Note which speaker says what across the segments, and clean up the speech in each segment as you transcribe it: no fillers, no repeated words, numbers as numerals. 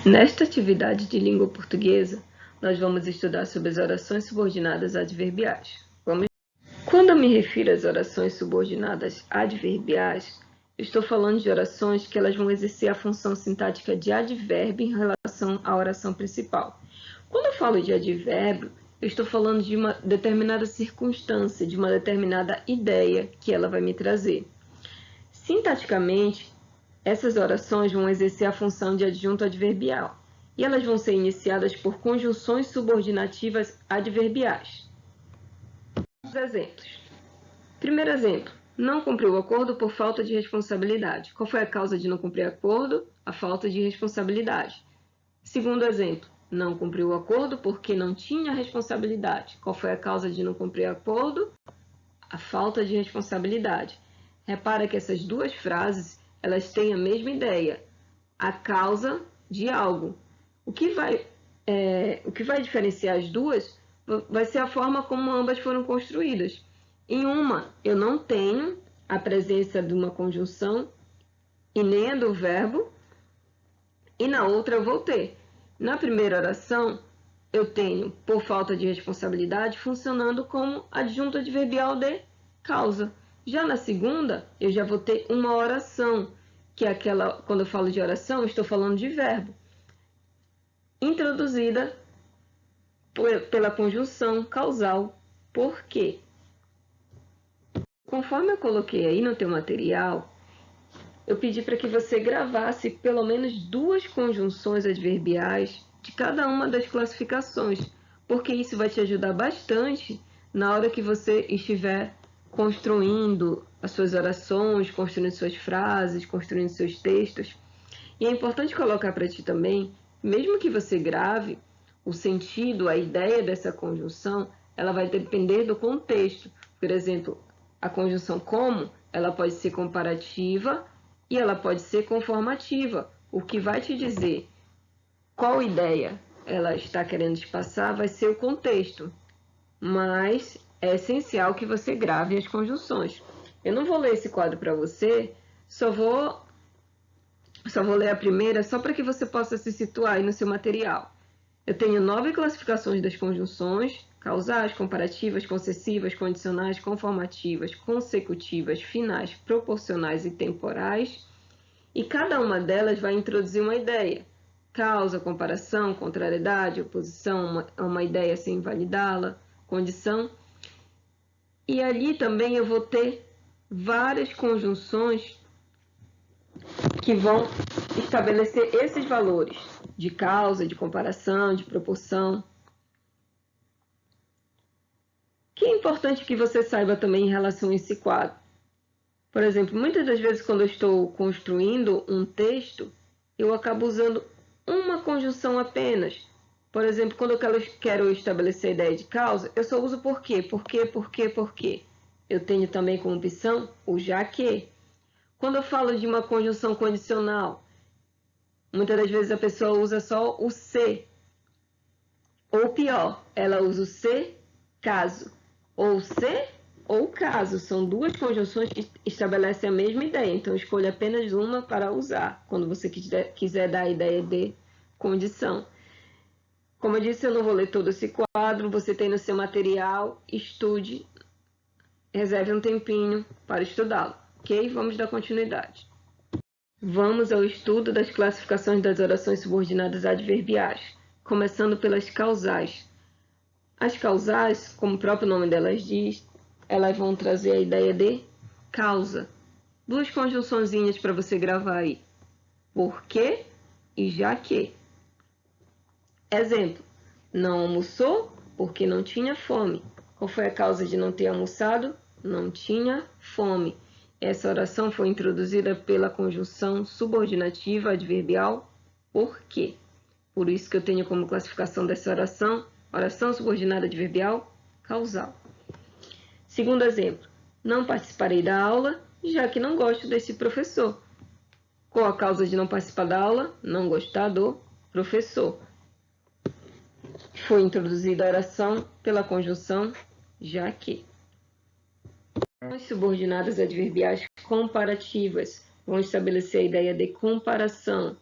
Speaker 1: Nesta atividade de língua portuguesa, nós vamos estudar sobre as orações subordinadas adverbiais. Quando eu me refiro às orações subordinadas adverbiais, eu estou falando de orações que elas vão exercer a função sintática de advérbio em relação à oração principal. Quando eu falo de advérbio, eu estou falando de uma determinada circunstância, de uma determinada ideia que ela vai me trazer. Sintaticamente, essas orações vão exercer a função de adjunto adverbial e elas vão ser iniciadas por conjunções subordinativas adverbiais. Os exemplos. Primeiro exemplo. Não cumpriu o acordo por falta de responsabilidade. Qual foi a causa de não cumprir o acordo? A falta de responsabilidade. Segundo exemplo. Não cumpriu o acordo porque não tinha responsabilidade. Qual foi a causa de não cumprir o acordo? A falta de responsabilidade. Repara que essas duas frases elas têm a mesma ideia, a causa de algo. O que vai diferenciar as duas vai ser a forma como ambas foram construídas. Em uma, eu não tenho a presença de uma conjunção e nem a do verbo, e na outra eu vou ter. Na primeira oração, eu tenho, por falta de responsabilidade, funcionando como adjunto adverbial de causa. Já na segunda, eu já vou ter uma oração, que é aquela, quando eu falo de oração, eu estou falando de verbo, introduzida pela conjunção causal. Por quê? Conforme eu coloquei aí no teu material, eu pedi para que você gravasse pelo menos duas conjunções adverbiais de cada uma das classificações, porque isso vai te ajudar bastante na hora que você estiver construindo as suas orações, construindo suas frases, construindo seus textos. E é importante colocar para ti também, mesmo que você grave, o sentido, a ideia dessa conjunção, ela vai depender do contexto. Por exemplo, a conjunção como, ela pode ser comparativa e ela pode ser conformativa. O que vai te dizer qual ideia ela está querendo te passar vai ser o contexto, mas é essencial que você grave as conjunções. Eu não vou ler esse quadro para você, só vou ler a primeira só para que você possa se situar aí no seu material. Eu tenho 9 classificações das conjunções: causais, comparativas, concessivas, condicionais, conformativas, consecutivas, finais, proporcionais e temporais. E cada uma delas vai introduzir uma ideia. Causa, comparação, contrariedade, oposição, uma ideia sem invalidá-la, condição. E ali também eu vou ter várias conjunções que vão estabelecer esses valores de causa, de comparação, de proporção. O que é importante que você saiba também em relação a esse quadro? Por exemplo, muitas das vezes quando eu estou construindo um texto, eu acabo usando uma conjunção apenas. Por exemplo, quando eu quero estabelecer a ideia de causa, eu só uso por quê, por quê, por quê, por quê. Eu tenho também como opção o já que. Quando eu falo de uma conjunção condicional, muitas das vezes a pessoa usa só o se. Ou pior, ela usa o se caso. Ou se ou caso. São duas conjunções que estabelecem a mesma ideia. Então, escolha apenas uma para usar, quando você quiser dar a ideia de condição. Como eu disse, eu não vou ler todo esse quadro. Você tem no seu material, estude, reserve um tempinho para estudá-lo. Ok? Vamos dar continuidade. Vamos ao estudo das classificações das orações subordinadas adverbiais, começando pelas causais. As causais, como o próprio nome delas diz, elas vão trazer a ideia de causa. Duas conjunçõezinhas para você gravar aí. Porque e já que. Exemplo. Não almoçou porque não tinha fome. Qual foi a causa de não ter almoçado? Não tinha fome. Essa oração foi introduzida pela conjunção subordinativa adverbial porque. Por isso que eu tenho como classificação dessa oração subordinada adverbial causal. Segundo exemplo, não participarei da aula, já que não gosto desse professor. Qual a causa de não participar da aula? Não gostar do professor. Foi introduzida a oração pela conjunção já que. As subordinadas adverbiais comparativas vão estabelecer a ideia de comparação.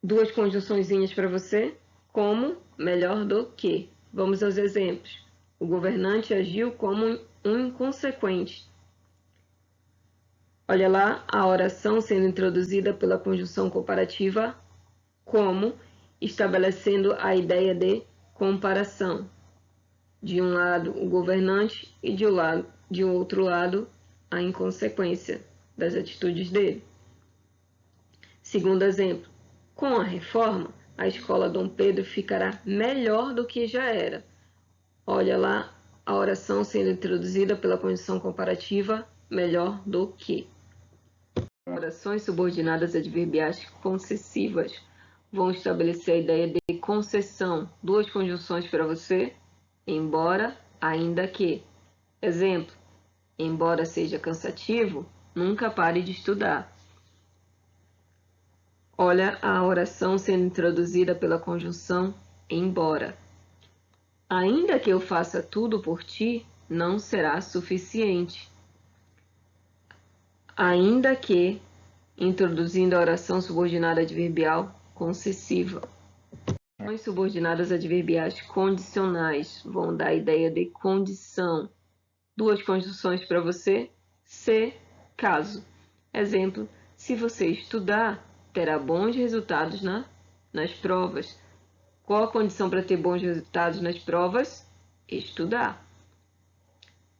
Speaker 1: Duas conjunçõezinhas para você, como, melhor do que. Vamos aos exemplos. O governante agiu como um inconsequente. Olha lá a oração sendo introduzida pela conjunção comparativa como, estabelecendo a ideia de comparação. De um lado, o governante e de outro lado, a inconsequência das atitudes dele. Segundo exemplo, com a reforma, a escola Dom Pedro ficará melhor do que já era. Olha lá a oração sendo introduzida pela conjunção comparativa melhor do que. Orações subordinadas adverbiais concessivas vão estabelecer a ideia de concessão. Duas conjunções para você, embora, ainda que. Exemplo, embora seja cansativo, nunca pare de estudar. Olha a oração sendo introduzida pela conjunção embora. Ainda que eu faça tudo por ti, não será suficiente. Ainda que, introduzindo a oração subordinada adverbial concessiva. As subordinadas adverbiais condicionais vão dar a ideia de condição. Duas conjunções para você, se, caso. Exemplo, se você estudar, terá bons resultados nas provas. Qual a condição para ter bons resultados nas provas? Estudar.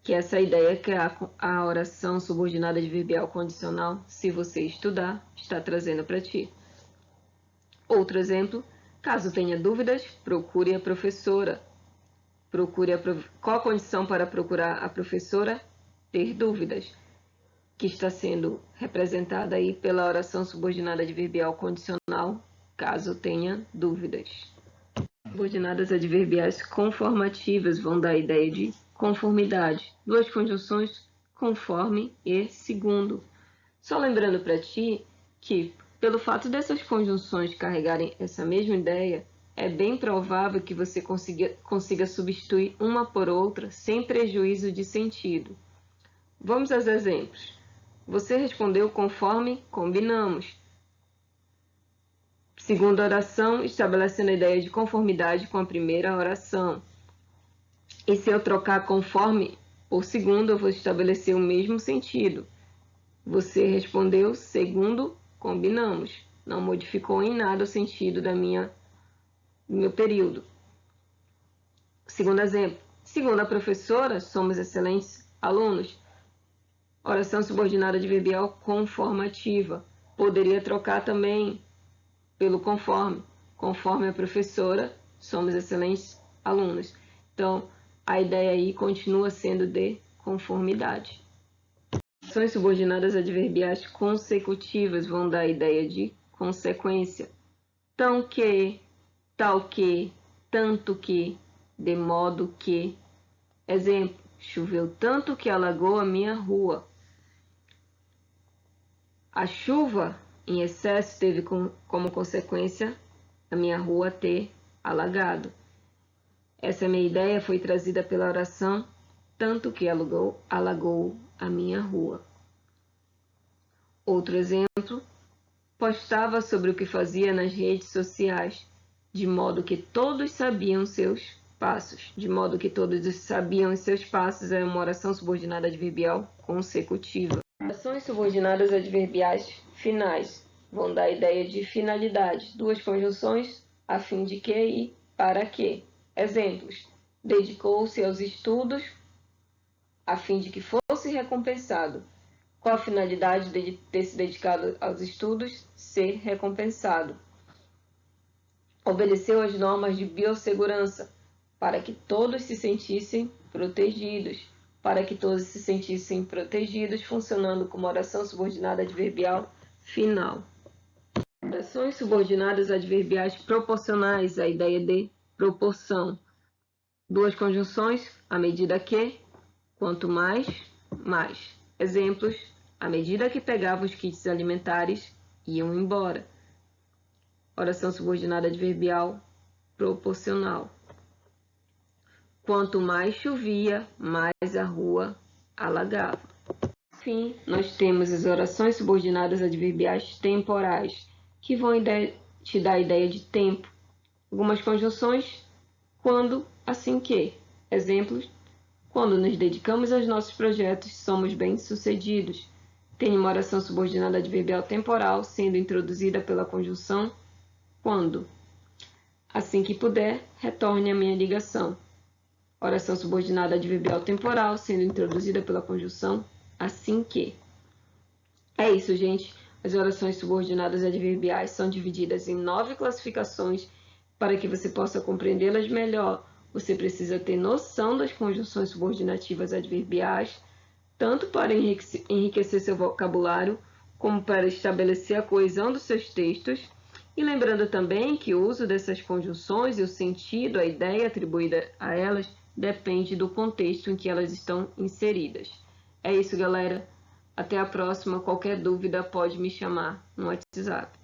Speaker 1: Que essa ideia que a oração subordinada adverbial condicional, se você estudar, está trazendo para ti. Outro exemplo, caso tenha dúvidas, procure a professora. Qual a condição para procurar a professora? Ter dúvidas, que está sendo representada aí pela oração subordinada adverbial condicional, caso tenha dúvidas. Subordinadas adverbiais conformativas vão dar a ideia de conformidade. Duas conjunções, conforme e segundo. Só lembrando para ti que, pelo fato dessas conjunções carregarem essa mesma ideia, é bem provável que você consiga substituir uma por outra sem prejuízo de sentido. Vamos aos exemplos. Você respondeu conforme combinamos. Segunda oração, estabelecendo a ideia de conformidade com a primeira oração. E se eu trocar conforme por segundo, eu vou estabelecer o mesmo sentido. Você respondeu segundo combinamos. Não modificou em nada o sentido do meu período. Segundo exemplo. Segundo a professora, somos excelentes alunos. Oração subordinada adverbial conformativa. Poderia trocar também pelo conforme. Conforme a professora, somos excelentes alunos. Então, a ideia aí continua sendo de conformidade. Ações subordinadas adverbiais consecutivas vão dar a ideia de consequência. Tão que, tal que, tanto que, de modo que. Exemplo, choveu tanto que alagou a minha rua. A chuva em excesso teve como consequência a minha rua ter alagado. Essa minha ideia foi trazida pela oração tanto que alagou a minha rua. Outro exemplo, postava sobre o que fazia nas redes sociais, de modo que todos sabiam seus passos. De modo que todos sabiam os seus passos é uma oração subordinada adverbial consecutiva. Orações subordinadas adverbiais finais vão dar a ideia de finalidade. Duas conjunções, a fim de que e para que. Exemplos, dedicou-se aos estudos a fim de que fosse recompensado. Qual a finalidade de ter se dedicado aos estudos? Ser recompensado. Obedeceu às normas de biossegurança, para que todos se sentissem protegidos. Para que todos se sentissem protegidos, funcionando como oração subordinada adverbial final. Orações subordinadas adverbiais proporcionais, a ideia de proporção. Duas conjunções, à medida que, quanto mais, mais. Exemplos, à medida que pegava os kits alimentares, iam embora. Oração subordinada adverbial proporcional. Quanto mais chovia, mais a rua alagava. Por fim, nós temos as orações subordinadas adverbiais temporais, que vão te dá a ideia de tempo. Algumas conjunções, quando, assim que. Exemplos: quando nos dedicamos aos nossos projetos, somos bem-sucedidos. Tem uma oração subordinada adverbial temporal sendo introduzida pela conjunção quando. Assim que puder, retorne à minha ligação. Oração subordinada adverbial temporal sendo introduzida pela conjunção assim que. É isso, gente. As orações subordinadas adverbiais são divididas em 9 classificações. Para que você possa compreendê-las melhor, você precisa ter noção das conjunções subordinativas adverbiais, tanto para enriquecer seu vocabulário, como para estabelecer a coesão dos seus textos. E lembrando também que o uso dessas conjunções e o sentido, a ideia atribuída a elas, depende do contexto em que elas estão inseridas. É isso, galera. Até a próxima. Qualquer dúvida pode me chamar no WhatsApp.